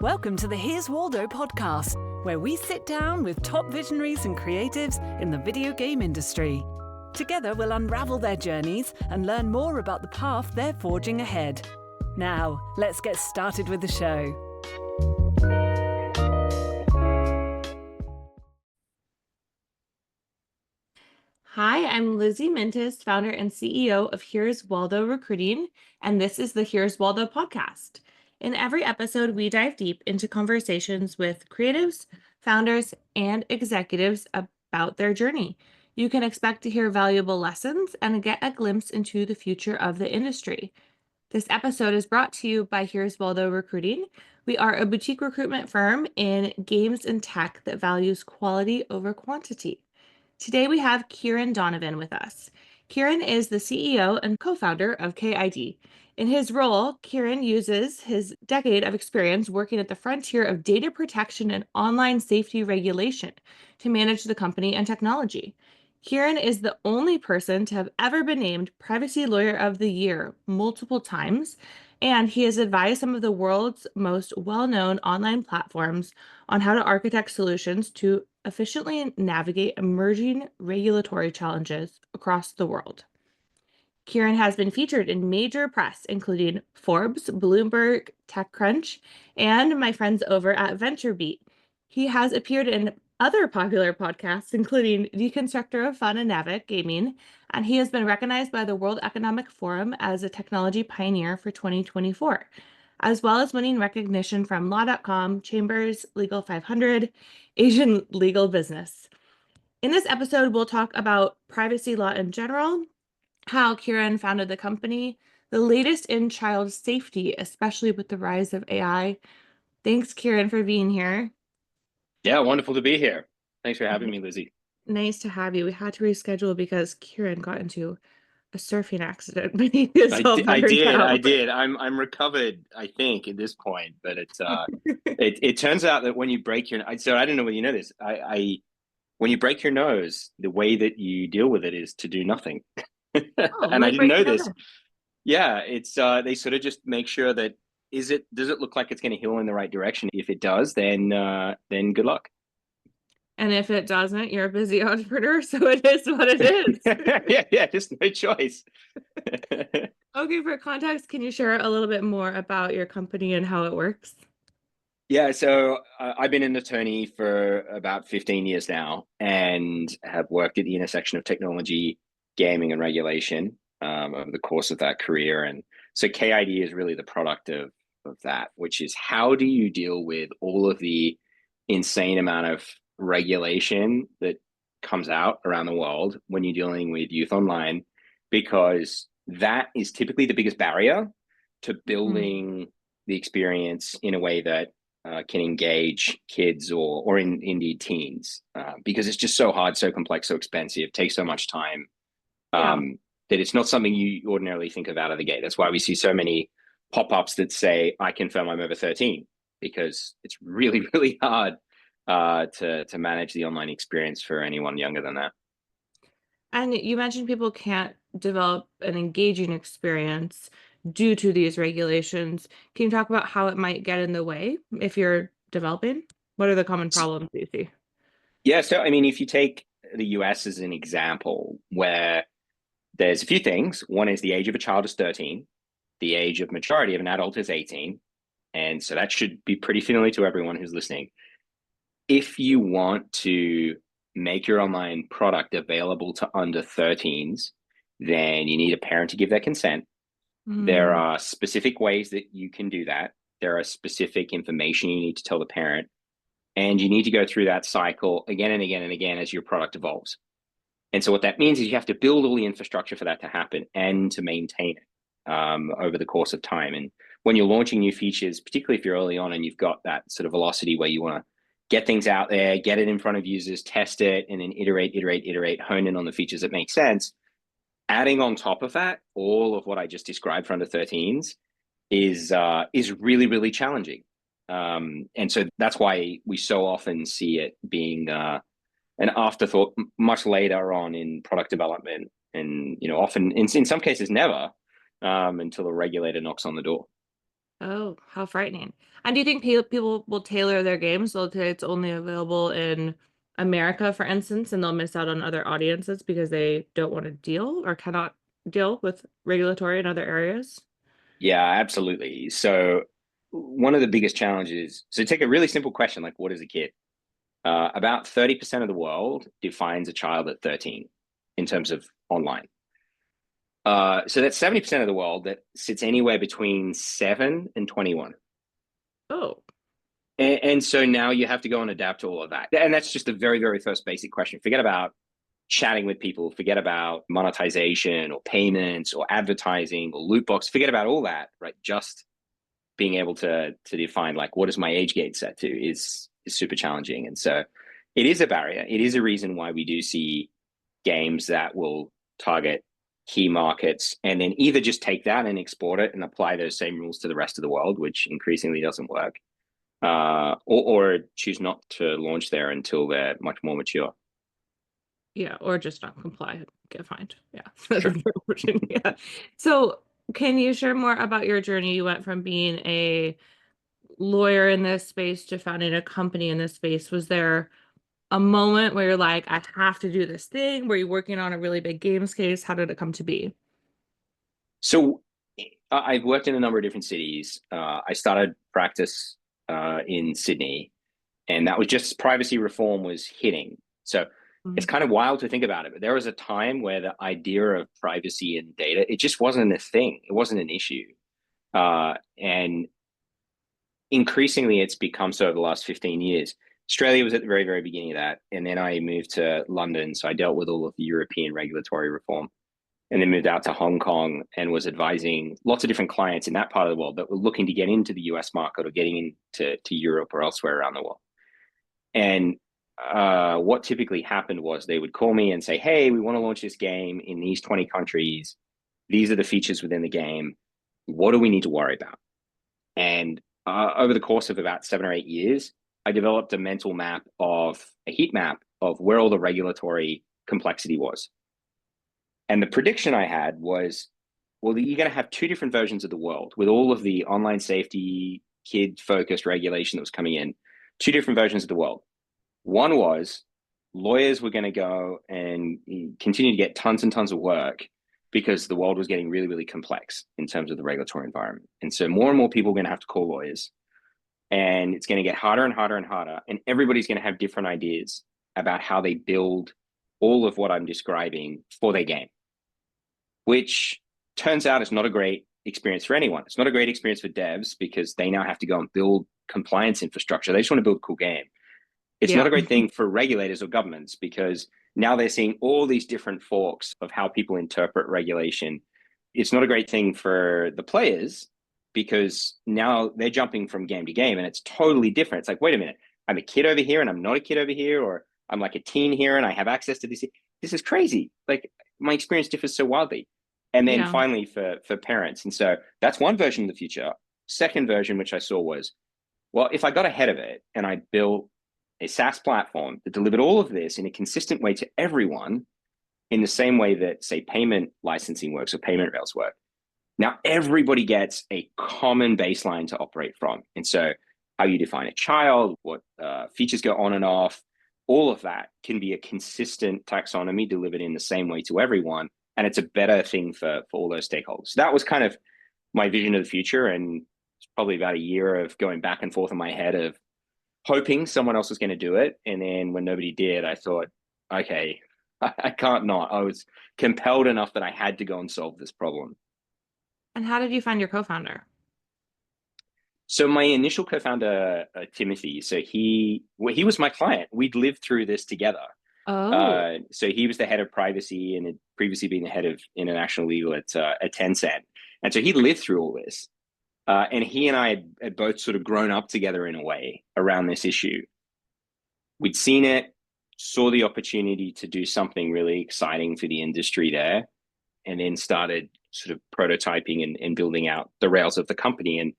Welcome to the Here's Waldo podcast, where we sit down with top visionaries and creatives in the video game industry. Together, we'll unravel their journeys and learn more about the path they're forging ahead. Now, let's get started with the show. Hi, I'm Lizzie Mintis, founder and CEO of Here's Waldo Recruiting, and this is the Here's Waldo podcast. In every episode, we dive deep into conversations with creatives, founders, and executives about their journey. You can expect to hear valuable lessons and get a glimpse into the future of the industry. This episode is brought to you by Here's Waldo Recruiting. We are a boutique recruitment firm in games and tech that values quality over quantity. Today we have Kieran Donovan with us. Kieran is the CEO and co-founder of KID. In his role, Kieran uses his decade of experience working at the frontier of data protection and online safety regulation to manage the company and technology. Kieran is the only person to have ever been named Privacy Lawyer of the Year multiple times, and he has advised some of the world's most well-known online platforms on how to architect solutions to efficiently navigate emerging regulatory challenges across the world. Kieran has been featured in major press, including Forbes, Bloomberg, TechCrunch, and my friends over at VentureBeat. He has appeared in other popular podcasts, including Deconstructor of Fun and Navic Gaming, and he has been recognized by the World Economic Forum as a technology pioneer for 2024, as well as winning recognition from Law.com, Chambers, Legal 500, Asian Legal Business. In this episode, we'll talk about privacy law in general, how Kieran founded the company, the latest in child safety, especially with the rise of AI. Thanks, Kieran, for being here. Yeah, wonderful to be here. Thanks for having me, Lizzie. Nice to have you. We had to reschedule because Kieran got into a surfing accident. I did. I'm recovered, I think, at this point. But it turns out that when you break your, so I don't know whether you know this. When you break your nose, the way that you deal with it is to do nothing. And I didn't know this. Yeah, it's they sort of just make sure that does it look like it's going to heal in the right direction? If it does, then good luck. And if it doesn't, you're a busy entrepreneur, so it is what it is. yeah, just no choice. Okay, for context, can you share a little bit more about your company and how it works? Yeah, so I've been an attorney for about 15 years now and have worked at the intersection of technology, gaming, and regulation over the course of that career. And so KID is really the product of that, which is how do you deal with all of the insane amount of regulation that comes out around the world when you're dealing with youth online, because that is typically the biggest barrier to building the experience in a way that can engage kids or indeed teens, because it's just so hard, so complex, so expensive, takes so much time, that it's not something you ordinarily think of out of the gate. That's why we see so many pop-ups that say, I confirm I'm over 13, because it's really, really hard to manage the online experience for anyone younger than that. And you mentioned people can't develop an engaging experience due to these regulations. Can you talk about how it might get in the way if you're developing? What are the common problems you see? Yeah, so I mean, if you take the US as an example, where there's a few things. One is the age of a child is 13, the age of maturity of an adult is 18, and so that should be pretty familiar to everyone who's listening. If you want to make your online product available to under 13s, then you need a parent to give their consent. There are specific ways that you can do that. There are specific information you need to tell the parent, and you need to go through that cycle again and again and again as your product evolves. And so what that means is you have to build all the infrastructure for that to happen and to maintain it over the course of time. And when you're launching new features, particularly if you're early on and you've got that sort of velocity where you want to get things out there, get it in front of users, test it, and then iterate, hone in on the features that make sense. Adding on top of that, all of what I just described for under 13s is really, really challenging. And so that's why we so often see it being an afterthought much later on in product development, and often in some cases never until a regulator knocks on the door. Oh, how frightening. And do you think people will tailor their games so that it's only available in America, for instance, and they'll miss out on other audiences because they don't want to deal or cannot deal with regulatory in other areas? Yeah, absolutely. So one of the biggest challenges, so take a really simple question like what is a kid? About 30% of the world defines a child at 13 in terms of online. So that's 70% of the world that sits anywhere between 7 and 21. Oh, And so now you have to go and adapt to all of that. And that's just the very, very first basic question. Forget about chatting with people, forget about monetization or payments or advertising or loot box, forget about all that, right? Just being able to define like what is my age gate set to is super challenging. And so it is a barrier. It is a reason why we do see games that will target key markets and then either just take that and export it and apply those same rules to the rest of the world, which increasingly doesn't work, or choose not to launch there until they're much more mature. yeah, or just not comply and get fined. Yeah. Sure. Yeah. So, can you share more about your journey? You went from being a lawyer in this space to founding a company in this space. Was there a moment where you're like, I have to do this thing? Were you working on a really big games case? How did it come to be? So I've worked in a number of different cities. I started practice in Sydney, and that was just privacy reform was hitting. So it's Mhm. kind of wild to think about it, but there was a time where the idea of privacy and data, it just wasn't a thing. It wasn't an issue. And increasingly it's become so over the last 15 years. Australia was at the very, very beginning of that. And then I moved to London. So I dealt with all of the European regulatory reform and then moved out to Hong Kong and was advising lots of different clients in that part of the world that were looking to get into the US market or getting into Europe or elsewhere around the world. And what typically happened was they would call me and say, hey, we want to launch this game in these 20 countries. These are the features within the game. What do we need to worry about? And over the course of about 7 or 8 years, I developed a mental map of a heat map of where all the regulatory complexity was. And the prediction I had was, well, you're going to have two different versions of the world with all of the online safety, kid focused regulation that was coming in, two different versions of the world. One was lawyers were going to go and continue to get tons and tons of work because the world was getting really, really complex in terms of the regulatory environment. And so more and more people are going to have to call lawyers. And it's going to get harder and harder and harder. And everybody's going to have different ideas about how they build all of what I'm describing for their game, which turns out is not a great experience for anyone. It's not a great experience for devs because they now have to go and build compliance infrastructure. They just want to build a cool game. It's not Yeah. a great thing for regulators or governments because now they're seeing all these different forks of how people interpret regulation. It's not a great thing for the players because now they're jumping from game to game and it's totally different. It's like, wait a minute, I'm a kid over here and I'm not a kid over here, or I'm like a teen here and I have access to this. This is crazy. Like my experience differs so wildly. And then Yeah. finally for parents. And so that's one version of the future. Second version, which I saw was, well, if I got ahead of it and I built a SaaS platform that delivered all of this in a consistent way to everyone in the same way that, say, payment licensing works or payment rails work. Now, everybody gets a common baseline to operate from. And so how you define a child, what features go on and off, all of that can be a consistent taxonomy delivered in the same way to everyone. And it's a better thing for all those stakeholders. So that was kind of my vision of the future. And it's probably about a year of going back and forth in my head of hoping someone else was going to do it. And then when nobody did, I thought, okay, I can't not. I was compelled enough that I had to go and solve this problem. And how did you find your co-founder? So my initial co-founder, Timothy, so he was my client. We'd lived through this together. Oh, So he was the head of privacy and had previously been the head of international legal at Tencent. And so he'd lived through all this. And he and I had both sort of grown up together in a way around this issue. We'd seen it, saw the opportunity to do something really exciting for the industry there, and then started sort of prototyping and building out the rails of the company. And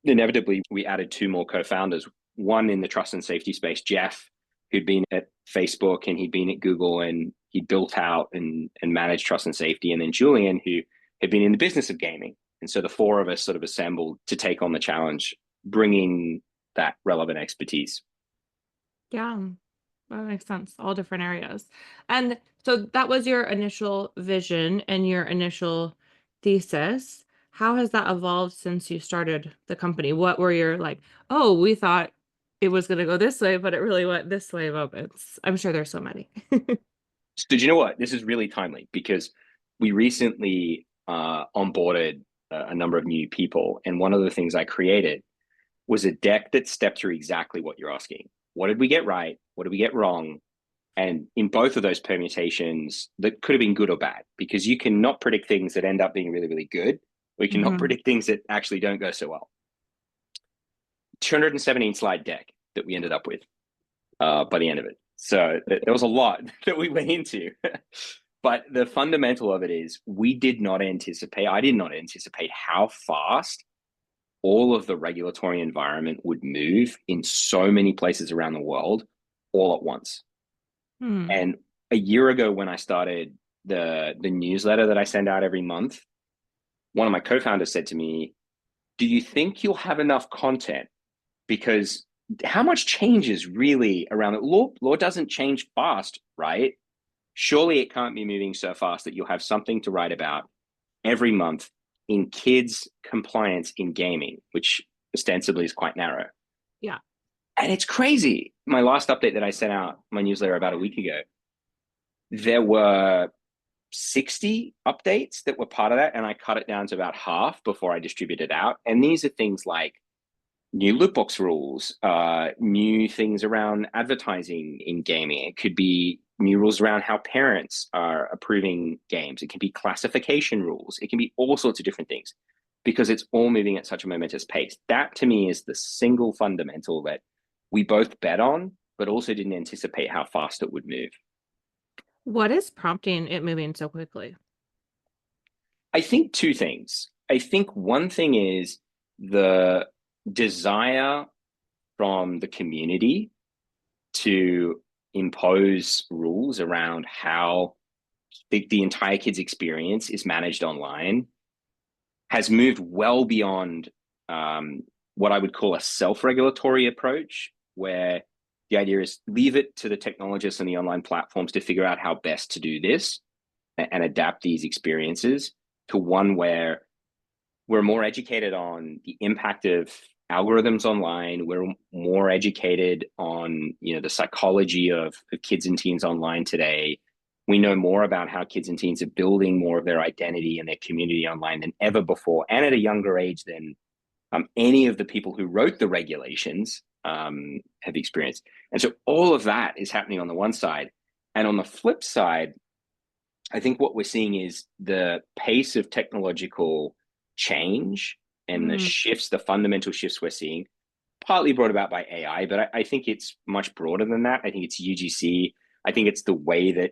inevitably, we added two more co-founders, one in the trust and safety space, Jeff, who'd been at Facebook and he'd been at Google and he built out and managed trust and safety. And then Julian, who had been in the business of gaming. And so the four of us sort of assembled to take on the challenge, bringing that relevant expertise. Yeah, that makes sense. All different areas. And so that was your initial vision and your initial thesis. How has that evolved since you started the company? What were your like, oh, we thought it was going to go this way, but it really went this way moments? I'm sure there's so many. So did you know what? This is really timely because we recently onboarded a number of new people. And one of the things I created was a deck that stepped through exactly what you're asking. What did we get right? What did we get wrong? And in both of those permutations, that could have been good or bad, because you cannot predict things that end up being really, really good, or you cannot predict things that actually don't go so well. 217 slide deck that we ended up with by the end of it. So there was a lot that we went into. But the fundamental of it is I did not anticipate how fast all of the regulatory environment would move in so many places around the world all at once. And a year ago, when I started the newsletter that I send out every month, one of my co-founders said to me, do you think you'll have enough content? Because how much changes really around it? Law doesn't change fast, right? Surely it can't be moving so fast that you'll have something to write about every month in kids compliance in gaming, which ostensibly is quite narrow. Yeah. And it's crazy. My last update that I sent out, my newsletter about a week ago, there were 60 updates that were part of that, and I cut it down to about half before I distributed it out. And these are things like new loot box rules, new things around advertising in gaming. It could be new rules around how parents are approving games. It can be classification rules. It can be all sorts of different things, because it's all moving at such a momentous pace. That to me is the single fundamental that we both bet on, but also didn't anticipate how fast it would move. What is prompting it moving so quickly? I think two things. I think one thing is the desire from the community to impose rules around how the entire kids experience is managed online has moved well beyond what I would call a self-regulatory approach, where the idea is leave it to the technologists and the online platforms to figure out how best to do this and adapt these experiences, to one where we're more educated on the impact of algorithms online. We're more educated on, the psychology of kids and teens online today. We know more about how kids and teens are building more of their identity and their community online than ever before, and at a younger age than any of the people who wrote the regulations have experienced. And so all of that is happening on the one side. And on the flip side, I think what we're seeing is the pace of technological change and the fundamental shifts we're seeing, partly brought about by AI, but I think it's much broader than that. I think it's UGC. I think it's the way that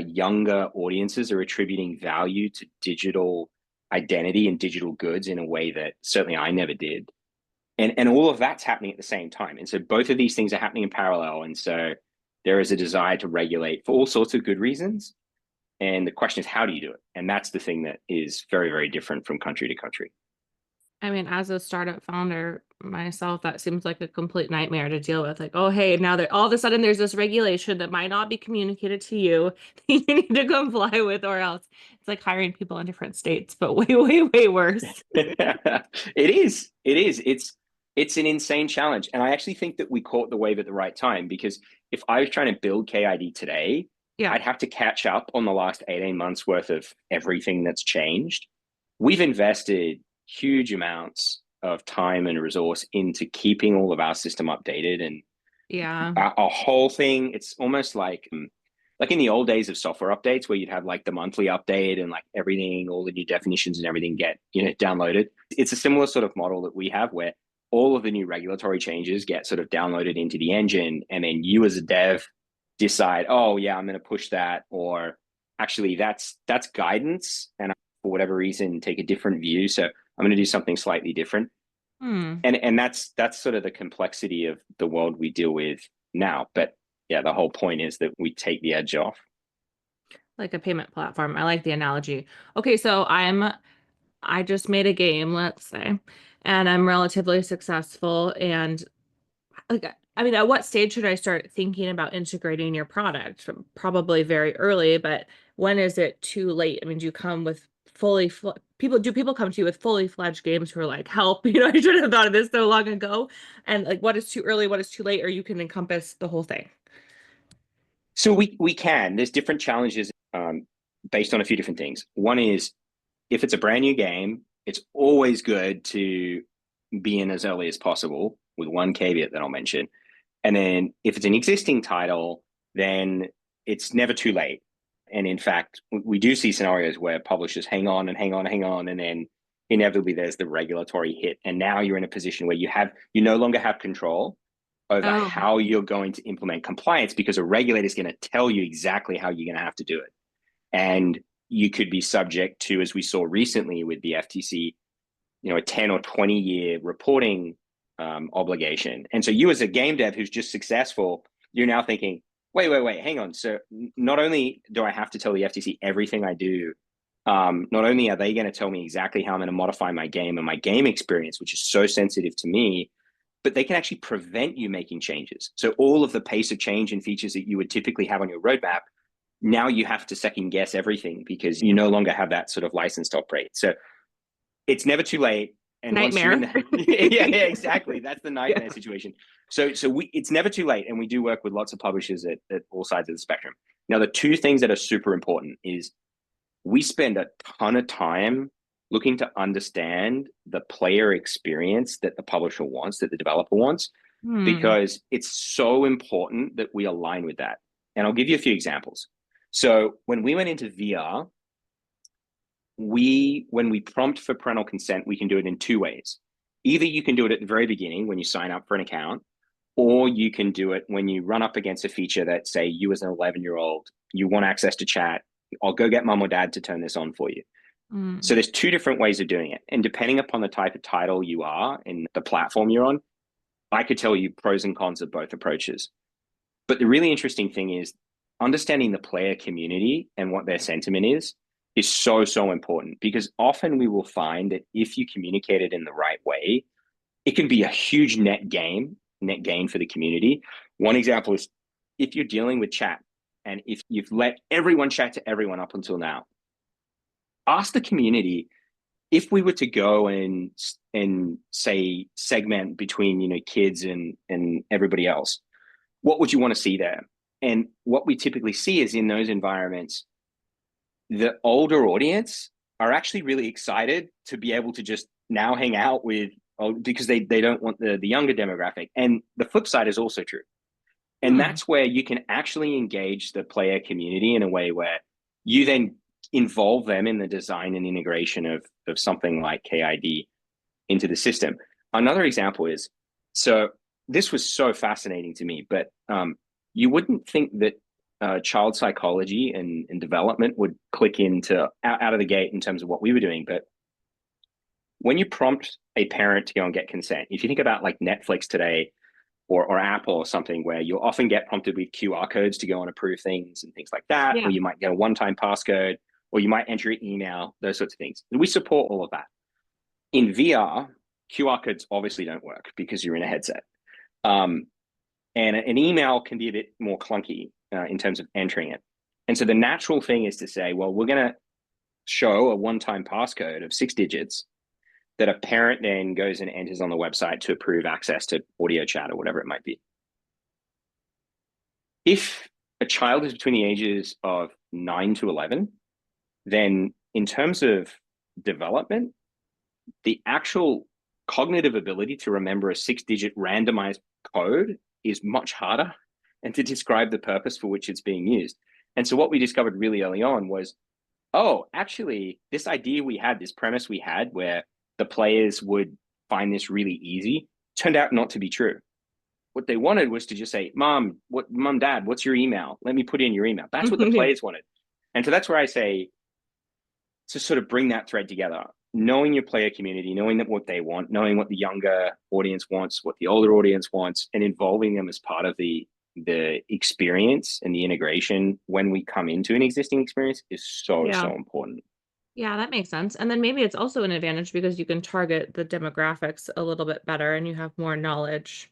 younger audiences are attributing value to digital identity and digital goods in a way that certainly I never did. And all of that's happening at the same time. And so both of these things are happening in parallel. And so there is a desire to regulate for all sorts of good reasons. And the question is, how do you do it? And that's the thing that is very, very different from country to country. I mean, as a startup founder myself, that seems like a complete nightmare to deal with. Like, oh, hey, now that all of a sudden there's this regulation that might not be communicated to you that you need to comply with, or else it's like hiring people in different states, but way, way, way worse. It is. It's an insane challenge. And I actually think that we caught the wave at the right time, because if I was trying to build KID today, I'd have to catch up on the last 18 months worth of everything that's changed. We've invested huge amounts of time and resource into keeping all of our system updated, and our whole thing. It's almost like in the old days of software updates, where you'd have like the monthly update and like everything, all the new definitions and everything get downloaded. It's a similar sort of model that we have, where all of the new regulatory changes get sort of downloaded into the engine, and then you as a dev decide, oh yeah, I'm going to push that, or actually that's guidance, and I, for whatever reason, take a different view, so I'm going to do something slightly different. And that's sort of the complexity of the world we deal with now. But yeah, the whole point is that we take the edge off. Like a payment platform. I like the analogy. Okay, so I'm I just made a game, let's say, and I'm relatively successful. And like, I mean, at what stage should I start thinking about integrating your product? Probably very early, but when is it too late? I mean, do you come with people come to you with fully fledged games who are like, help, I should have thought of this so long ago. And like, what is too early, what is too late, or you can encompass the whole thing? So we can. There's different challenges based on a few different things. One is if it's a brand new game, it's always good to be in as early as possible, with one caveat that I'll mention. And then if it's an existing title, then it's never too late. And in fact, we do see scenarios where publishers hang on and hang on, and hang on, and then inevitably there's the regulatory hit. And now you're in a position where you no longer have control over Oh, how you're going to implement compliance, because a regulator is going to tell you exactly how you're going to have to do it. And you could be subject to, as we saw recently with the FTC, a 10 or 20-year reporting obligation. And so you as a game dev who's just successful, you're now thinking, wait, hang on. So not only do I have to tell the FTC everything I do, not only are they going to tell me exactly how I'm going to modify my game and my game experience, which is so sensitive to me, but they can actually prevent you making changes. So all of the pace of change and features that you would typically have on your roadmap, now you have to second guess everything because you no longer have that sort of license to operate. So it's never too late. And nightmare. once you're in yeah, exactly. That's the nightmare situation. So it's never too late. And we do work with lots of publishers at all sides of the spectrum. Now, the two things that are super important is we spend a ton of time looking to understand the player experience that the publisher wants, that the developer wants, because it's so important that we align with that. And I'll give you a few examples. So when we went into VR, when we prompt for parental consent, we can do it in two ways. Either you can do it at the very beginning when you sign up for an account, or you can do it when you run up against a feature that, say, you as an 11-year-old, you want access to chat. I'll go get mom or dad to turn this on for you. So there's two different ways of doing it. And depending upon the type of title you are and the platform you're on, I could tell you pros and cons of both approaches. But the really interesting thing is understanding the player community and what their sentiment is so important, because often we will find that if you communicate it in the right way, it can be a huge net gain for the community. One example is if you're dealing with chat and if you've let everyone chat to everyone up until now, ask the community, if we were to go and say segment between kids and everybody else, what would you want to see there? And what we typically see is in those environments, the older audience are actually really excited to be able to just now hang out with, because they don't want the younger demographic. And the flip side is also true. And that's where you can actually engage the player community in a way where you then involve them in the design and integration of something like KID into the system. Another example is, so this was so fascinating to me, but you wouldn't think that child psychology and development would click into out of the gate in terms of what we were doing. But when you prompt a parent to go and get consent, if you think about like Netflix today or Apple or something, where you'll often get prompted with QR codes to go and approve things and things like that, or you might get a one-time passcode, or you might enter your email, those sorts of things. And we support all of that. In VR, QR codes obviously don't work because you're in a headset. And an email can be a bit more clunky in terms of entering it. And so the natural thing is to say, well, we're going to show a one-time passcode of 6 digits that a parent then goes and enters on the website to approve access to audio chat or whatever it might be. If a child is between the ages of 9 to 11, then in terms of development, the actual cognitive ability to remember a 6-digit randomized code is much harder, and to describe the purpose for which it's being used. And so what we discovered really early on was, actually, this idea we had, this premise we had where the players would find this really easy, turned out not to be true. What they wanted was to just say, Mom, Dad, what's your email? Let me put in your email. That's what the players wanted. And so that's where I say, to sort of bring that thread together, knowing your player community, knowing that what they want, knowing what the younger audience wants, what the older audience wants, and involving them as part of the experience and the integration when we come into an existing experience is so important. Yeah, that makes sense. And then maybe it's also an advantage because you can target the demographics a little bit better and you have more knowledge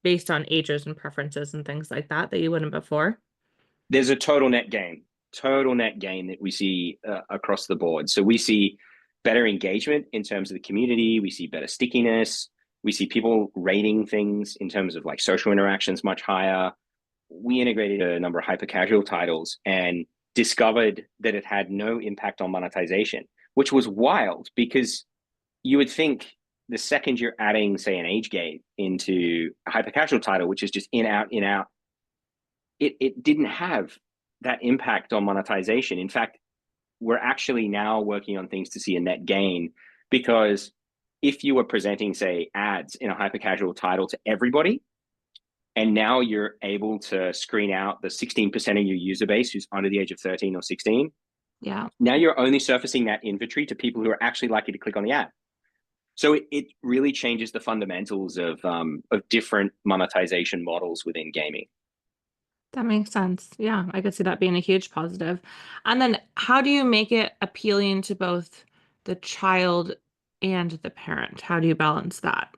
based on ages and preferences and things like that you wouldn't before. There's a total net gain that we see across the board. So we see better engagement in terms of the community. We see better stickiness. We see people rating things in terms of like social interactions much higher. We integrated a number of hyper casual titles and discovered that it had no impact on monetization, which was wild because you would think the second you're adding, say, an age gate into a hyper casual title, which is just in out, it didn't have that impact on monetization. In fact, we're actually now working on things to see a net gain because if you were presenting, say, ads in a hyper casual title to everybody, and now you're able to screen out the 16% of your user base who's under the age of 13 or 16. Yeah. Now you're only surfacing that inventory to people who are actually likely to click on the ad. So it really changes the fundamentals of different monetization models within gaming. That makes sense. Yeah, I could see that being a huge positive. And then how do you make it appealing to both the child and the parent? How do you balance that?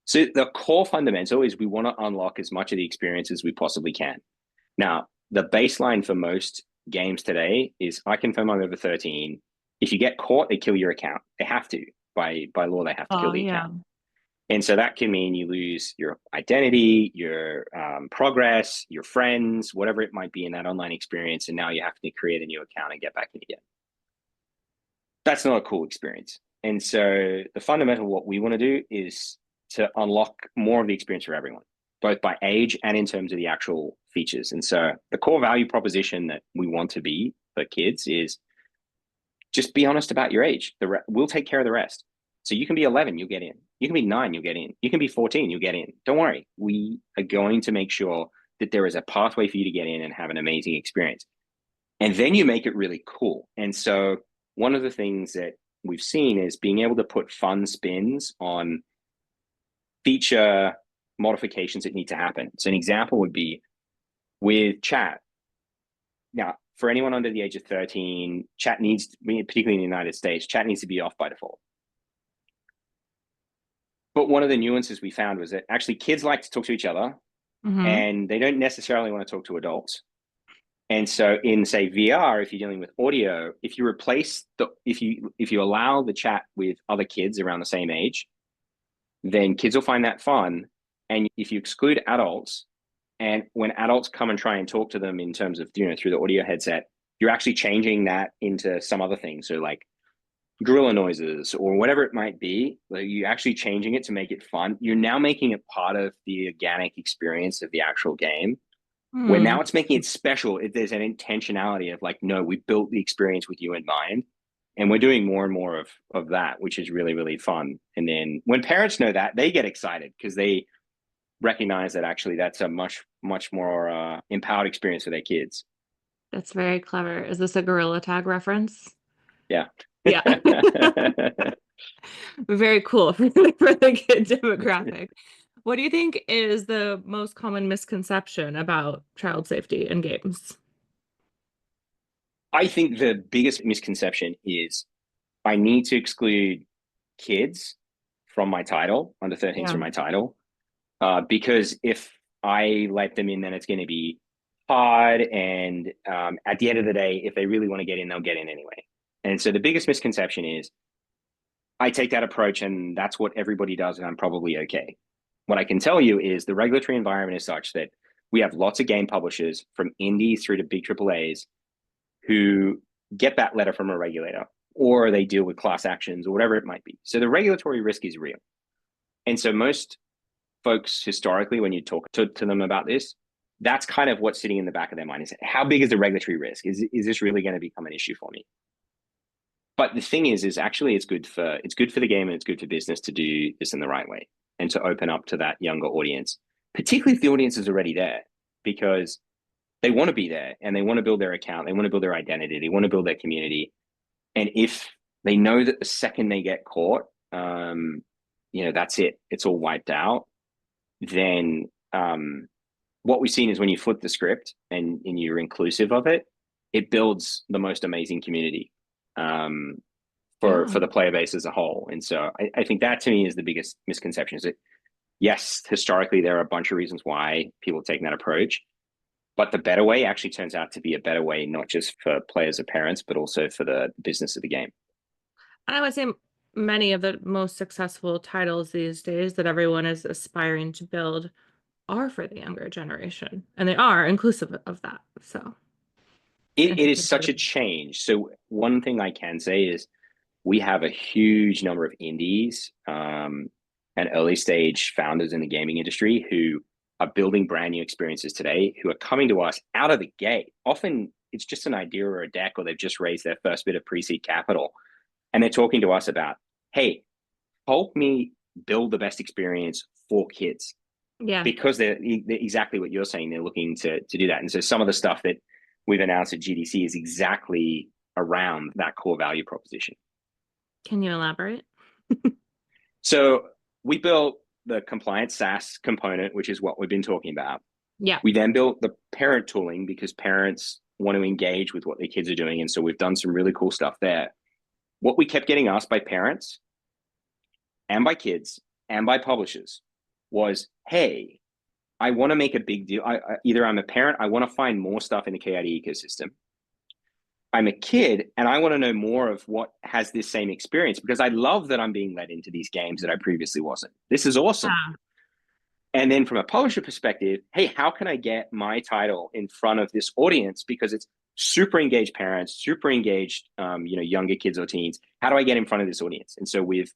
So the core fundamental is we want to unlock as much of the experience as we possibly can. Now, the baseline for most games today is I confirm I'm over 13. If you get caught, they kill your account. They have to. By law, they have to kill Oh, the yeah. account. And so that can mean you lose your identity, your progress, your friends, whatever it might be in that online experience. And now you have to create a new account and get back in again. That's not a cool experience. And so the fundamental what we want to do is to unlock more of the experience for everyone, both by age and in terms of the actual features. And so the core value proposition that we want to be for kids is just be honest about your age. We'll take care of the rest. So you can be 11, you'll get in. You can be 9, you'll get in. You can be 14, you'll get in. Don't worry. We are going to make sure that there is a pathway for you to get in and have an amazing experience. And then you make it really cool. And so one of the things that we've seen is being able to put fun spins on feature modifications that need to happen. So an example would be with chat. Now, for anyone under the age of 13, chat needs, particularly in the United States, chat needs to be off by default. But one of the nuances we found was that actually kids like to talk to each other and they don't necessarily want to talk to adults. And so in, say, VR, if you're dealing with audio, if you replace if you allow the chat with other kids around the same age, then kids will find that fun. And if you exclude adults, and when adults come and try and talk to them in terms of, through the audio headset, you're actually changing that into some other thing. So like gorilla noises or whatever it might be, like you're actually changing it to make it fun. You're now making it part of the organic experience of the actual game. Where now it's making it special. There's an intentionality of like, no, we built the experience with you in mind. And we're doing more and more of that, which is really, really fun. And then when parents know that, they get excited because they recognize that actually that's a much, much more empowered experience for their kids. That's very clever. Is this a Gorilla Tag reference? Yeah. Yeah. Very cool for the kid demographic. What do you think is the most common misconception about child safety in games? I think the biggest misconception is I need to exclude kids from my title, under 13s from my title, because if I let them in, then it's going to be hard. And at the end of the day, if they really want to get in, they'll get in anyway. And so the biggest misconception is I take that approach and that's what everybody does, and I'm probably okay. What I can tell you is the regulatory environment is such that we have lots of game publishers from indie through to big AAAs who get that letter from a regulator, or they deal with class actions or whatever it might be. So the regulatory risk is real. And so most folks historically, when you talk to them about this, that's kind of what's sitting in the back of their mind is how big is the regulatory risk? Is this really going to become an issue for me? But the thing is actually it's good for the game and it's good for business to do this in the right way and to open up to that younger audience, particularly if the audience is already there, because they want to be there and they want to build their account, they want to build their identity, they want to build their community. And if they know that the second they get caught, that's it, it's all wiped out, then what we've seen is when you flip the script and you're inclusive of it, it builds the most amazing community. for the player base as a whole. And so I think that to me is the biggest misconception is that, yes, historically, there are a bunch of reasons why people take that approach. But the better way actually turns out to be a better way, not just for players or parents, but also for the business of the game. And I would say many of the most successful titles these days that everyone is aspiring to build are for the younger generation, and they are inclusive of that. So it's It is interesting. such a change. So one thing I can say is we have a huge number of indies and early stage founders in the gaming industry who are building brand new experiences today, who are coming to us out of the gate. Often it's just an idea or a deck, or they've just raised their first bit of pre-seed capital. And they're talking to us about, hey, help me build the best experience for kids. Yeah. Because they're exactly what you're saying. They're looking to do that. And so some of the stuff that we've announced at GDC is exactly around that core value proposition. Can you elaborate? So we built the compliance SaaS component, which is what we've been talking about. Yeah. We then built the parent tooling because parents want to engage with what their kids are doing. And so we've done some really cool stuff there. What we kept getting asked by parents and by kids and by publishers was, hey, I want to make a big deal. Either I'm a parent, I want to find more stuff in the KID ecosystem. I'm a kid and I want to know more of what has this same experience because I love that I'm being led into these games that I previously wasn't. This is awesome. Yeah. And then from a publisher perspective, hey, how can I get my title in front of this audience? Because it's super engaged parents, super engaged, younger kids or teens. How do I get in front of this audience? And so we've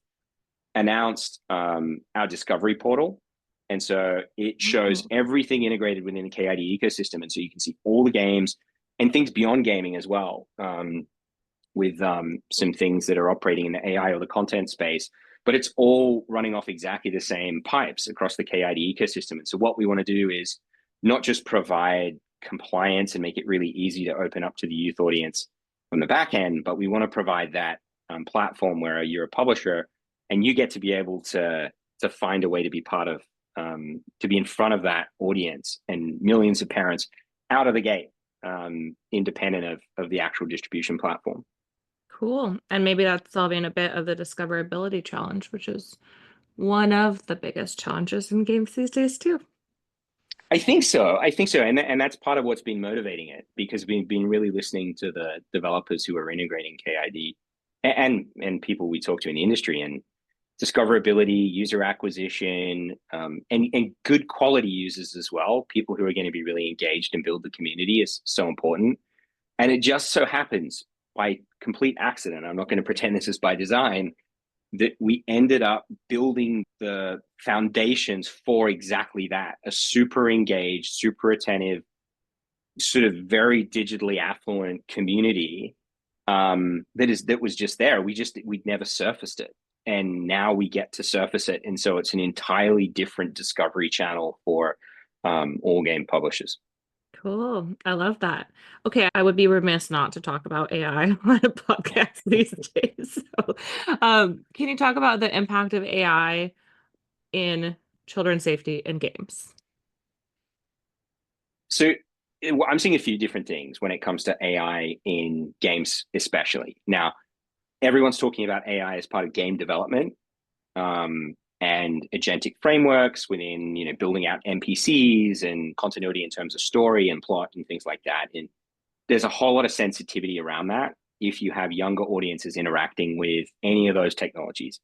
announced our discovery portal. And so it shows everything integrated within the KID ecosystem. And so you can see all the games and things beyond gaming as well, with some things that are operating in the AI or the content space. But it's all running off exactly the same pipes across the KID ecosystem. And so what we want to do is not just provide compliance and make it really easy to open up to the youth audience from the back end, but we want to provide that platform where you're a publisher and you get to be able to find a way to be part of, to be in front of that audience and millions of parents out of the gate, independent of the actual distribution platform. Cool. And maybe that's solving a bit of the discoverability challenge, which is one of the biggest challenges in games these days too. I think so. And that's part of what's been motivating it, because we've been really listening to the developers who are integrating KID and people we talk to in the industry, and discoverability, user acquisition, and good quality users as well. People who are going to be really engaged and build the community is so important. And it just so happens by complete accident, I'm not going to pretend this is by design, that we ended up building the foundations for exactly that, a super engaged, super attentive, sort of very digitally affluent community that was just there. We'd never surfaced it. And now we get to surface it. And so it's an entirely different discovery channel for all game publishers. Cool. I love that. Okay, I would be remiss not to talk about AI on a podcast these days. So, can you talk about the impact of AI in children's safety in games? So I'm seeing a few different things when it comes to AI in games, especially. Now, everyone's talking about AI as part of game development, and agentic frameworks within, building out NPCs and continuity in terms of story and plot and things like that. And there's a whole lot of sensitivity around that. If you have younger audiences interacting with any of those technologies,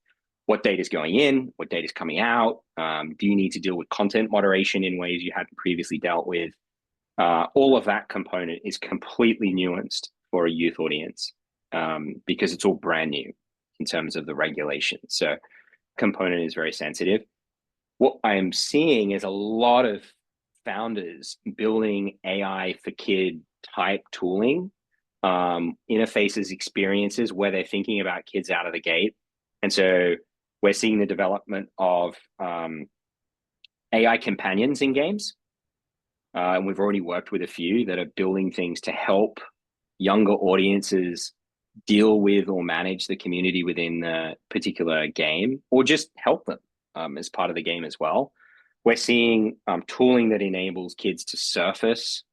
what data is going in, what data is coming out? Do you need to deal with content moderation in ways you hadn't previously dealt with? All of that component is completely nuanced for a youth audience, because it's all brand new in terms of the regulation. So component is very sensitive. What I am seeing is a lot of founders building AI for kid type tooling, interfaces, experiences where they're thinking about kids out of the gate. And so we're seeing the development of AI companions in games. And we've already worked with a few that are building things to help younger audiences deal with or manage the community within the particular game, or just help them as part of the game as well. We're seeing tooling that enables kids to surface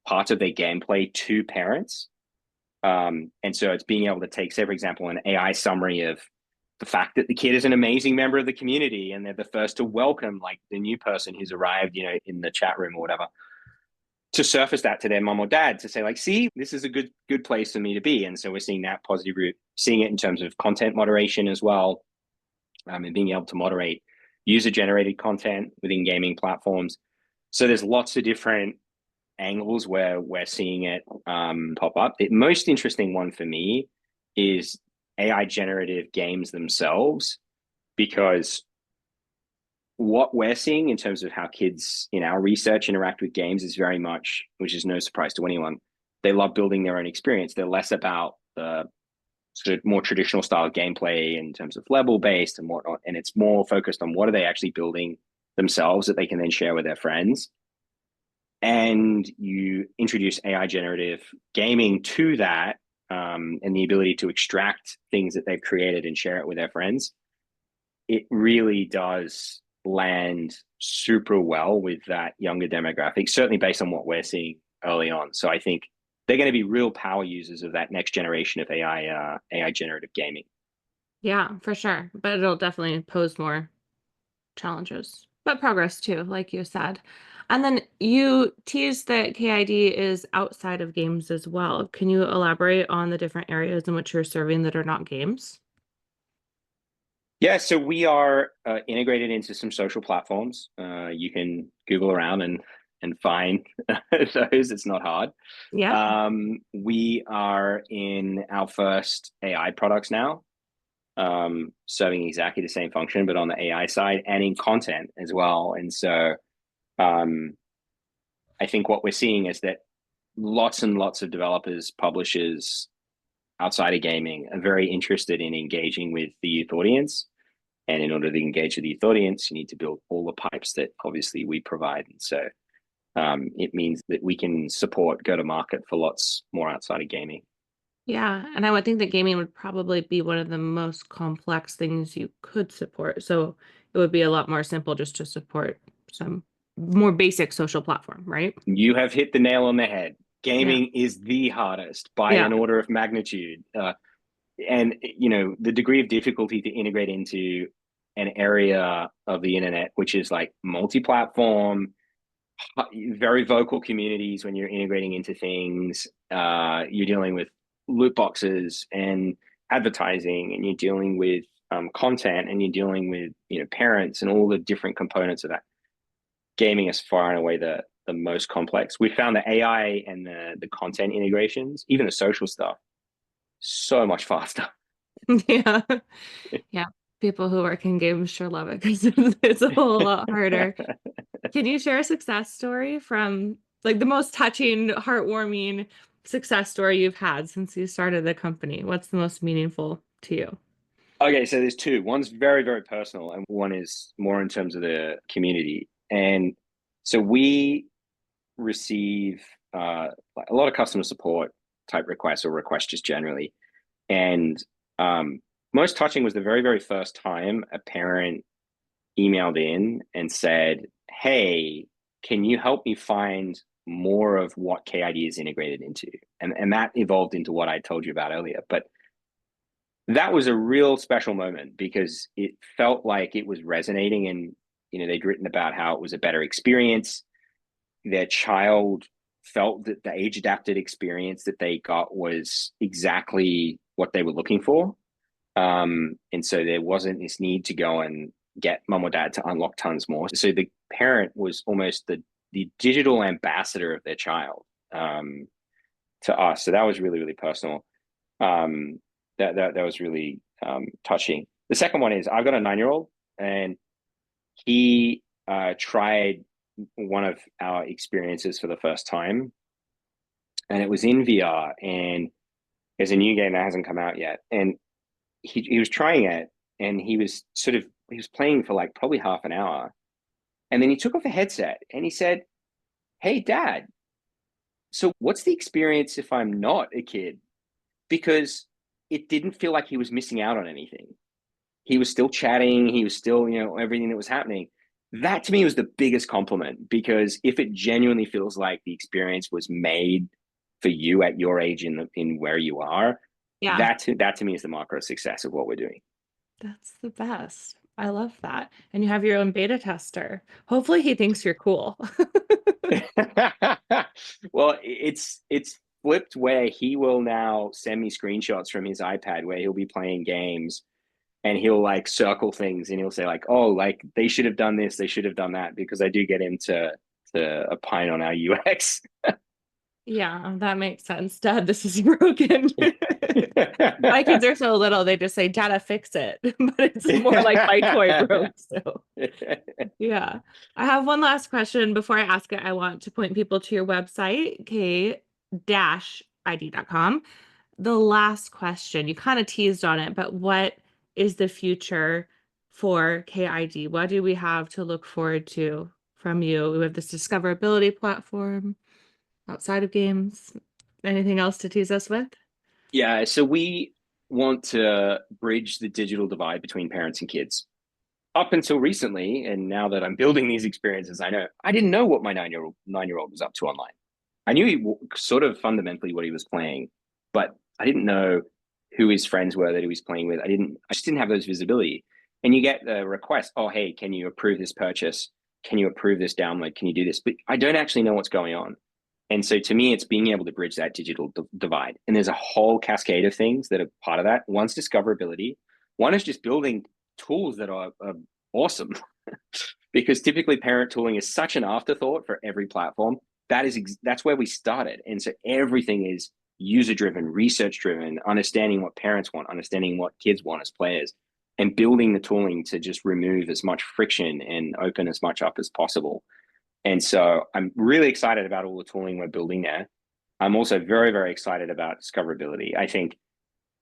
parts of their gameplay to parents, And so it's being able to take, say, for example, an AI summary of the fact that the kid is an amazing member of the community and they're the first to welcome like the new person who's arrived, in the chat room or whatever, to surface that to their mom or dad to say like, see, this is a good place for me to be. And so we're seeing that positive route, seeing it in terms of content moderation as well, and being able to moderate user generated content within gaming platforms. So there's lots of different angles where we're seeing it pop up. The most interesting one for me is AI generative games themselves, because what we're seeing in terms of how kids in our research interact with games is very much, which is no surprise to anyone, they love building their own experience. They're less about the sort of more traditional style gameplay in terms of level based and whatnot, and it's more focused on what are they actually building themselves that they can then share with their friends. And you introduce AI generative gaming to that, and the ability to extract things that they've created and share it with their friends, it really does land super well with that younger demographic, certainly based on what we're seeing early on. So I think they're going to be real power users of that next generation of AI generative gaming. Yeah, for sure. But it'll definitely pose more challenges, but progress too, like you said. And then you teased that KID is outside of games as well. Can you elaborate on the different areas in which you're serving that are not games? Yeah, so we are integrated into some social platforms. You can Google around and find those. It's not hard. Yeah. We are in our first AI products now, serving exactly the same function, but on the AI side and in content as well. And so I think what we're seeing is that lots and lots of developers, publishers outside of gaming are very interested in engaging with the youth audience. And in order to engage with the youth audience, you need to build all the pipes that obviously we provide. And so it means that we can support go-to-market for lots more outside of gaming. Yeah. And I would think that gaming would probably be one of the most complex things you could support. So it would be a lot more simple just to support some more basic social platform, right? You have hit the nail on the head. Yeah. Gaming is the hardest by Yeah. an order of magnitude. And the degree of difficulty to integrate into an area of the internet which is like multi-platform, very vocal communities. When you're integrating into things, you're dealing with loot boxes and advertising, and you're dealing with content, and you're dealing with parents and all the different components of that. Gaming is far and away the most complex. We found the AI and the content integrations, even the social stuff, so much faster. Yeah. Yeah. People who work in games sure love it because it's a whole lot harder. Can you share a success story from like the most touching, heartwarming success story you've had since you started the company? What's the most meaningful to you? Okay, so there's two. One's very, very personal, and one is more in terms of the community. And so we receive a lot of customer support type requests, or requests just generally. And most touching was the very, very first time a parent emailed in and said, "Hey, can you help me find more of what KID is integrated into?" And that evolved into what I told you about earlier. But that was a real special moment because it felt like it was resonating, and they'd written about how it was a better experience. Their child felt that the age adapted experience that they got was exactly what they were looking for. And so there wasn't this need to go and get mom or dad to unlock tons more. So the parent was almost the digital ambassador of their child, to us. So that was really, really personal. That was really touching. The second one is, I've got a 9-year-old, and he tried one of our experiences for the first time, and it was in VR, and there's a new game that hasn't come out yet, and he was trying it, and he was playing for like probably half an hour, and then he took off the headset and he said, "Hey, Dad, so what's the experience if I'm not a kid?" Because it didn't feel like he was missing out on anything. He was still chatting. He was still, everything that was happening. That to me was the biggest compliment, because if it genuinely feels like the experience was made for you at your age in where you are, Yeah. that to me is the marker of success of what we're doing. That's the best. I love that. And you have your own beta tester. Hopefully he thinks you're cool. Well, it's flipped where he will now send me screenshots from his iPad where he'll be playing games and he'll like circle things and he'll say like, oh, like they should have done this, they should have done that, because I do get him to opine on our UX. Yeah, that makes sense. Dad, this is broken. My kids are so little, they just say, Dada, fix it. But it's more like my toy broke. So yeah. I have one last question. Before I ask it, I want to point people to your website, k-id.com. The last question, you kind of teased on it, but what is the future for KID? What do we have to look forward to from you? We have this discoverability platform outside of games. Anything else to tease us with? Yeah, so we want to bridge the digital divide between parents and kids. Up until recently, and now that I'm building these experiences, I didn't know what my nine-year-old was up to online. I knew sort of fundamentally what he was playing, but I didn't know who his friends were that he was playing with. I just didn't have those visibility. And you get the request, oh, hey, can you approve this purchase? Can you approve this download? Can you do this? But I don't actually know what's going on. And so to me, it's being able to bridge that digital divide. And there's a whole cascade of things that are part of that. One's discoverability. One is just building tools that are awesome. Because typically parent tooling is such an afterthought for every platform. That's where we started. And so everything is user-driven, research-driven, understanding what parents want, understanding what kids want as players, and building the tooling to just remove as much friction and open as much up as possible. And so I'm really excited about all the tooling we're building there. I'm also very, very excited about discoverability. I think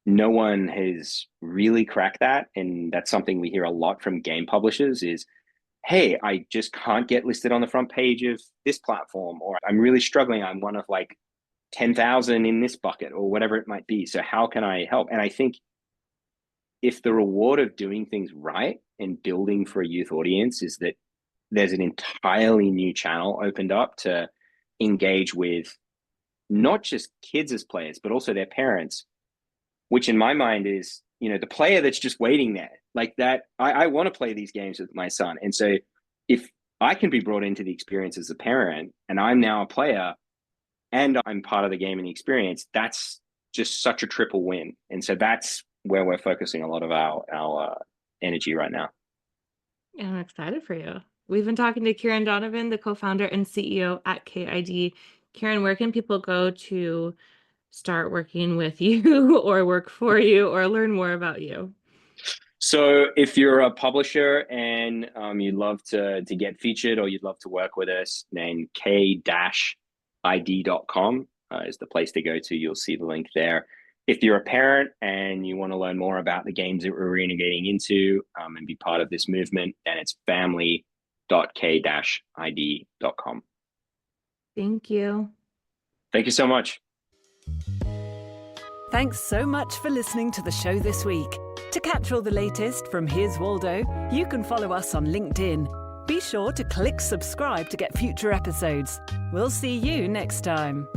no one has really cracked that. And that's something we hear a lot from game publishers is, hey, I just can't get listed on the front page of this platform, or I'm really struggling. I'm one of like 10,000 in this bucket, or whatever it might be. So how can I help? And I think if the reward of doing things right and building for a youth audience is that there's an entirely new channel opened up to engage with not just kids as players, but also their parents, which in my mind is, the player that's just waiting there like that. I want to play these games with my son. And so if I can be brought into the experience as a parent and I'm now a player and I'm part of the game and the experience, that's just such a triple win. And so that's where we're focusing a lot of our energy right now. Yeah, I'm excited for you. We've been talking to Kieran Donovan, the co-founder and CEO at KID. Kieran, where can people go to start working with you or work for you or learn more about you? So if you're a publisher and you'd love to get featured or you'd love to work with us, then k-id.com is the place to go to. You'll see the link there. If you're a parent and you want to learn more about the games that we're reintegrating into and be part of this movement, then it's family.k-id.com. Thank you. Thank you so much. Thanks so much for listening to the show this week. To catch all the latest from Here's Waldo, you can follow us on LinkedIn. Be sure to click subscribe to get future episodes. We'll see you next time.